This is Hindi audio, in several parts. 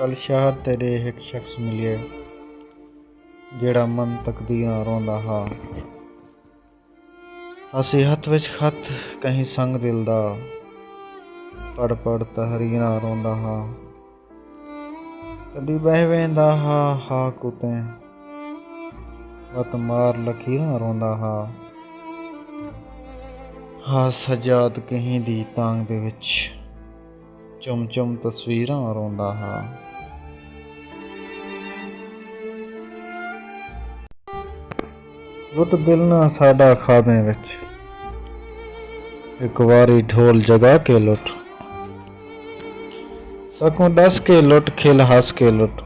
कल शहर तेरे एक शख्स मिलिए जेड़ा मन तकदीरां रोंदा हा। असी हत्थ विच खत कहीं संग दिल दा पढ़ पढ़ तहरीरां रोंदा हा। कदी बह वेंदा हा कुतें वत मार लकीरां रोंदा हा। सजाद कहीं दी तांग दे विच चुम चुम तस्वीरां रोंदा हा। लुट दिल ना साडा खाबें विच एक वारी ढोल जगा के लुट। सकूं दस के लुट खिल हस के लुट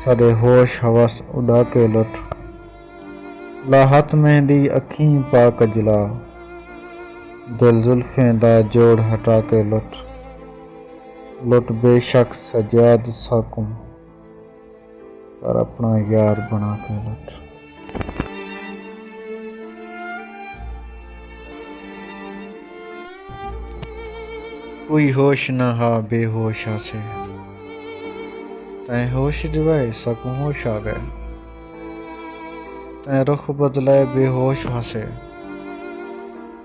साडे होश हवस उड़ा के लुट। ला हथ मेहंदी अखीं पा कजला दिल जुल्फें दा जोड़ हटा के लुट। लुट बेशक सजाद साकुं पर अपना यार बना के लुट। कोई होश न हा बेहोश आसे तैं होश दिवाए सकूं होश आ गए। तैं रुख बदलाए बेहोश हासे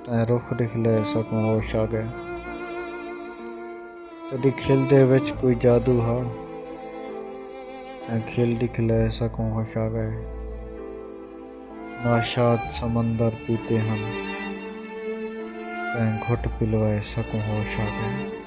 तैं रुख दिखलाए सकूं होश आ गए। तेरी खिल दे विच कोई जादू हा तैं खिल दिखलाए सकूं होश आ गए। नाशाद समंदर पीते हम तैं घुट पिलवाए सकूं होश आ गए।